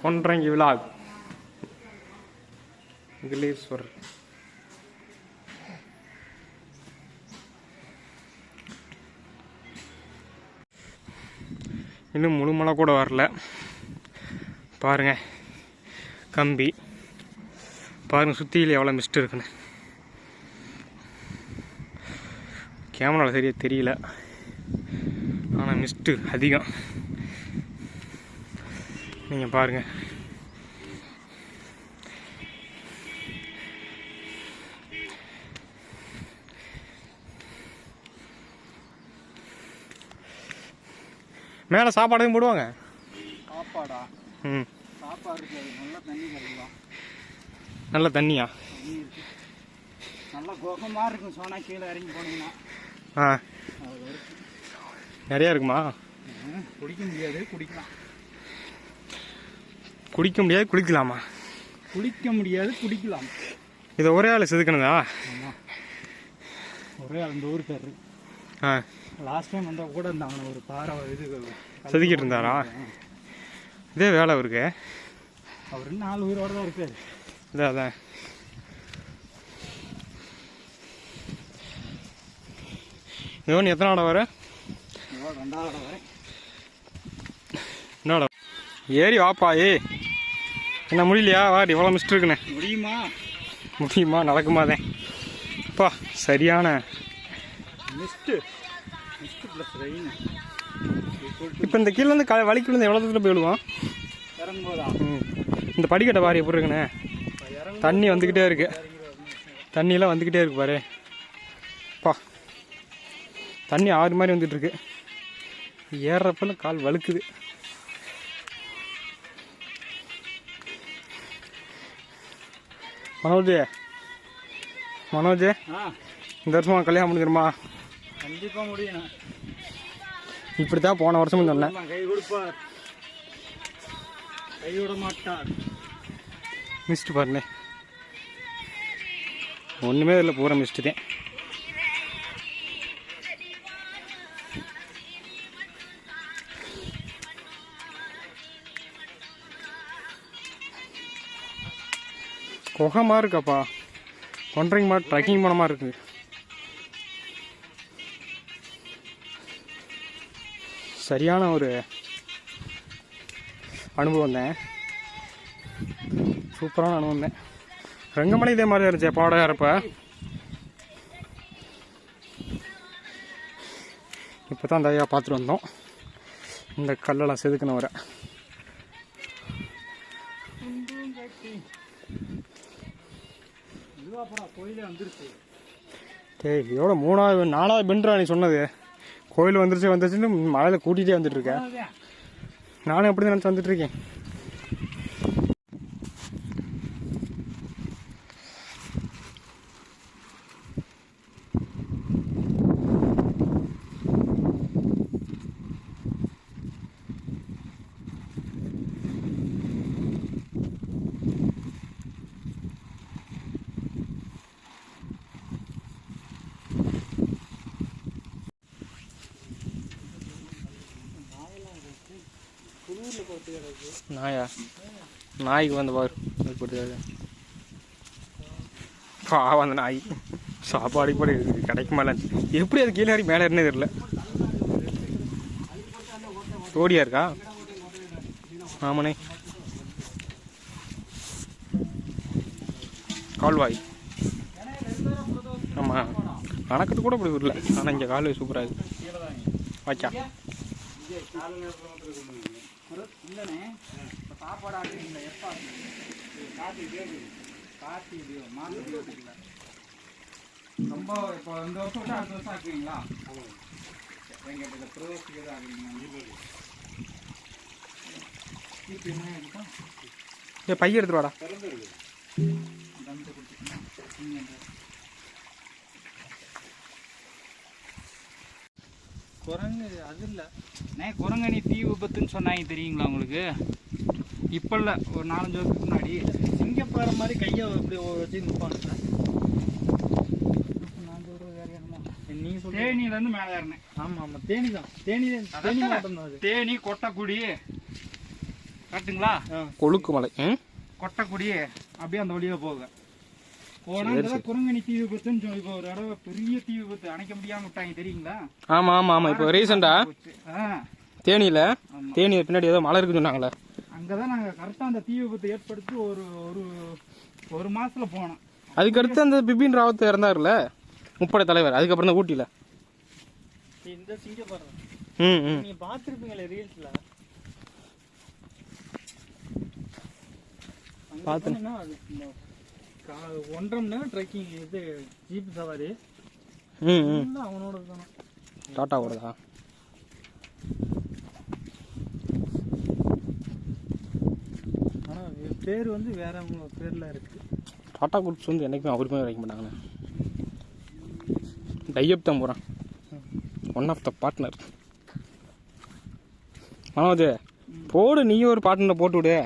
கொன்றங்கி vlog கிளீஸ்வரர். இன்னும் முழு மழை கூட வரல. பாருங்க கம்பி, பாருங்க சுத்தியில் எவ்வளோ மிஸ்ட் இருக்குன்னு. கேமராவில் சரியாக தெரியல, ஆனால் மிஸ்ட்டு அதிகம். நீங்கள் பாருங்க. மேலே சாப்பாடு போடுவாங்க. சாப்பாடா? ம், சாப்பாடு இருக்காது. நல்லா தண்ணி கிடைக்கும். நல்ல தண்ணியா? நல்லா கோகமாக இருக்கும். சோனா கீழே இறங்கி போனீங்கன்னா நிறையா இருக்குமா? குடிக்க முடியாது, குடிக்கலாம். குடிக்க முடியாது, குளிக்கலாமா? குளிக்க முடியாது, குடிக்கலாம். இதை ஒரே ஆள் செதுக்கணுதா? ஆமாம், ஒரே ஆள். இந்த ஊருக்காரு லாஸ்ட் டைம் வந்தால் கூட இருந்தாங்க. ஒரு பாறை இது செதுக்கிட்டு இருந்தாரா? இதே வேலை அவருக்கு. அவர் 4 உயிரோடு தான் இருக்காரு. அதான் இவன் எத்தனை ஆட வர? 2வது ஆட வரேன். என்னடா ஏறி வாப்பா. என்ன முடியலையா? வாடி, இவ்வளோ மிஸ்ட் இருக்குண்ணே. முடியுமா? நடக்குமாதேன். அப்பா சரியான மிஸ்ட்டு. இப்போ இந்த கீழேருந்து வலிக்கு விழுந்து எவ்வளோ தூரத்தில் போயிடுவான்? இறங்கும்போதா? இந்த படிக்கட்டை பாரு எப்படி இருக்குண்ணே. தண்ணி வந்துக்கிட்டே இருக்கு. தண்ணியெல்லாம் வந்துக்கிட்டே இருக்கு பாரு. அப்பா தண்ணி ஆறு மாதிரி வந்துட்டுருக்கு. ஏறுறப்பெல்லாம் கால் வழுக்குது. மனோஜ் இந்த வருஷமா கல்யாணம் முடிஞ்சிருமா? கண்டிப்பாக முடியும். இப்படி தான் போன வருஷமும் சொன்னேன். கை கொடுப்பார், கை விட மாட்டார். மிஸ்ட்டு பாருண்ணே, ஒன்றுமே இல்லை, பூரா மிஸ்ட்டு தான். குகமாக இருக்காப்பா. கொன்றங்கி மாதிரி ட்ரக்கிங் போன மாதிரி இருக்குது. சரியான ஒரு அனுபவம் தான். சூப்பரான அனுபவம் தான். ரெங்கமலை இதே மாதிரி இருந்துச்சு பாடம் ஏறப்ப. இப்போ தான் அந்த ஐயா பார்த்துட்டு வந்தோம். இந்த கல்லெல்லாம் செதுக்கணும் வர. டேய் எவ்வளோ 3வது 4வது பெண்ட்ரா நீ சொன்னது? கோயில் வந்துருச்சுன்னு மழையில் கூட்டிகிட்டே வந்துட்டு இருக்கேன். நானும் எப்படி நினச்சி வந்துட்டு இருக்கேன். நாயா? நாய்க்கு வந்து பாரு பாவம். அந்த நாய் சாப்பாடு கூட கிடைக்குமால. எப்படி அது கீழே மேலே இருந்தே தெரியல. தோடியா இருக்கா? ஆமாண்ணே. கால்வாய். ஆமாம், அணக்கத்து கூட இப்படி வரல. ஆனால் இங்கே கால்வாய் சூப்பராக இருக்குது. வாச்சா இல்லைண்ணே, இப்போ சாப்பாடு ஆக்குறீங்களா? எப்போ காட்டி மாட்டு இல்லை ரொம்ப. இப்போ இந்த வருஷம் விட்டு அடுத்த வருஷம் ஆக்குவீங்களா? எங்கிட்ட ப்ரோஸ்க்கு எதுவும் ஆக்குறீங்களா? குட்டியுமே இருக்கும். ஏ பைய எடுத்துட்டு வாடா. தந்து கொடுத்துக்கணும். குரங்கு அது இல்லை குரங்கணி தீ விபத்துன்னு சொன்னாங்க தெரியுங்களா உங்களுக்கு? இப்போ இல்லை, ஒரு 4-5 வருஷத்துக்கு முன்னாடி சிங்கப்பாறை மாதிரி கையை இப்படி வச்சு நிற்பாங்க சார். நீங்கள் சொல்ல தேனியிலேருந்து மேலே ஏறினேன். ஆமாம் ஆமாம், தேனி தான். தேனி மாவட்டம் தான் அது. தேனி கொட்டக்குடி கரெக்டுங்களா? கொழுக்கு மலை. கொட்டக்குடி அப்படியே அந்த வழியாக போக போனால் குரங்கணி தீ விபத்துன்னு சொல்லி இப்போ ஒரு தடவை பெரிய தீ விபத்து அணைக்க முடியாமல் விட்டாங்க தெரியுங்களா? ஆமாம் ஆமாம் ஆமாம். இப்போ ரீசெண்டா தேனியில் பின்னாடி ஏதோ மலை இருக்குன்னு சொன்னாங்களே, அங்கே தான் நாங்கள் கரெக்டாக அந்த தீ விபத்து ஏற்படுத்தி ஒரு மாதத்தில் போனோம். அதுக்கடுத்து அந்த பிபின் ராவத் இறந்தாருல, முப்படை தலைவர். அதுக்கப்புறம் தான் ஊட்டியில் இந்த சிங்கப்பாறை நீங்கள் பார்த்துருப்பீங்களே ரீல்ஸில். பார்த்தீங்கன்னா அது 1.5 மணி நேரம் ட்ரெக்கிங். இது ஜீப் சவாரி அவனோட தானே. டாட்டா ஓடுதா? ஆனால் பேர் வந்து வேறவங்க பேரில் இருக்குது. டாட்டா குரூப்ஸ் வந்து என்றைக்குமே அவருமே வைக்க மாட்டாங்கண்ணே. டையப் தான் போகிறான். One of the partner. Manoj போடு, நீயும் ஒரு பார்ட்னரை போட்டு விடு.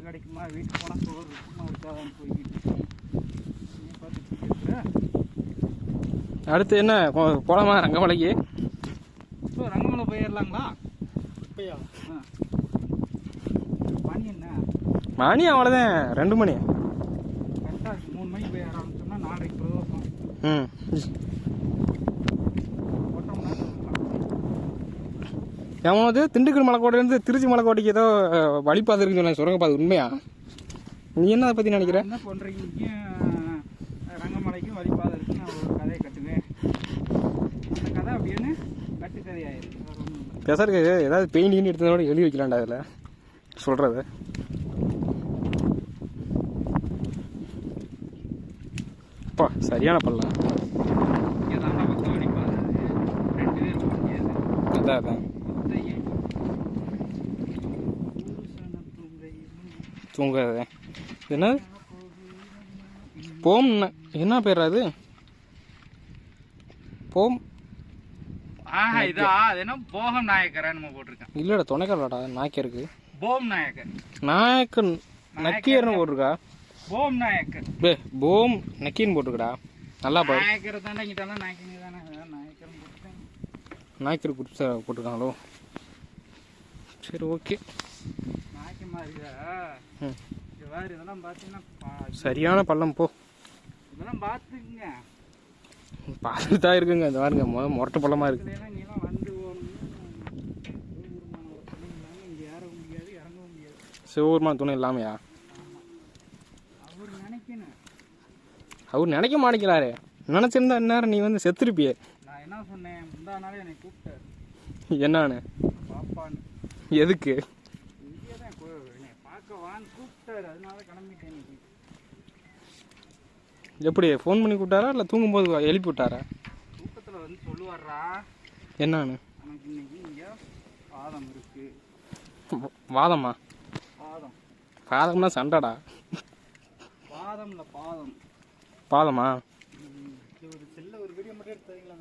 கிடைக்குமா வீட்டுக்கு போனால் சோறு இருக்குமா இருக்காதான்னு போய்கிட்டு அடுத்து என்ன போலாமா ரங்கமலைக்கு? இப்போ ரங்கமலை போயிடலாங்களா? இப்போயா? மணி என்ன மணி? அவ்வளோதான் 2 மணி. கரெக்டாக 3 மணிக்கு போய் ஆரம்பிச்சோம்னா 4:30 பிரதோஷம். எவனது திண்டுக்கல் மலைக்கோட்டையிலேருந்து திருச்சி மலைக்கோட்டைக்கு ஏதோ வழிபாதை இருக்குன்னு சொன்னாங்க, சுரங்கப்பாதை. உண்மையா? நீ என்ன அதை பற்றி நினைக்கிற? என்ன பண்ணுறீங்க? ரங்கமலைக்கும் வழிபாதை இருக்குன்னு நான் ஒரு கதையை கட்டுவேன். அந்த கதை அப்படின்னு கட்டுக்கதையாயிருக்கு. பெசருக்கு ஏதாவது பெயிண்டிங்னு எடுத்ததோட எழுதி வைக்கலாம்டா அதில் சொல்கிறது. அப்பா சரியான பல்லாம். அதான் அதான் தூங்காத. என்ன போம்? என்ன பேர் அது? போம் இதா அது என்ன போகம் நாயக்கரான்னு போட்டிருக்கேன். இல்லடா, துணைக்காலடா நாயக்கருக்கு. போம் நாயக்கர். நாயக்கன் நக்கீர்னு போட்டிருக்கா. போம் நாயக்கர். போம் நக்கீர்னு போட்டிருக்கடா. நல்லா பாரு. நாயக்கர் தானே இங்கிட்டலாம் நாயக்கங்க தானே. நாயக்கர் போட்டுருக்கேன். நாயக்கர் குரூப்ஸ் போட்டிருக்காங்களோ? சரி ஓகே. நாயக்க மாதிரியா? இதெல்லாம் பார்த்தீங்கன்னா சரியான பள்ளம். போ, இதெல்லாம் பார்த்துக்குங்க. பார்த்துட்டு தான் இருக்குங்க. இந்த பாருங்க மொரட்டு பள்ளமாக இருக்கு. நீலாம் வந்து இங்கே ஏற முடியாது, இறங்கவும் முடியாது. சிவபெருமான துணை இல்லாமையா? அவர் நினைக்கணும். அவர் நினைக்க மாட்டேங்கிறாரு. நினச்சிருந்தா இந்நேரம் நீ வந்து செத்துருப்பியே. நான் என்ன சொன்னேன், முந்தா நாளே என்னை கூப்பிட்டாரு. என்னான்னு? பாப்பான்னு. எதுக்கு? இங்கே தான் என்னை பார்க்க வான்னு கூப்பிட்டாரு. அதனால கிளம்பிட்டேன். எப்படி ஃபோன் பண்ணி கூப்பிட்டாரா இல்லை தூங்கும்போது எழுப்பி விட்டாரா? தூக்கத்தில் வந்து சொல்லுவாரா என்னான்னு? எனக்கு இன்னைக்கு இங்கே பாதம் இருக்கு. வாதமா? பாதம். பாதம்னா சண்டைடா. பாதம் இல்லை பாதம். பாதமா? ஒரு செல்ல ஒரு வீடியோ மட்டும் எடுத்தீங்களா?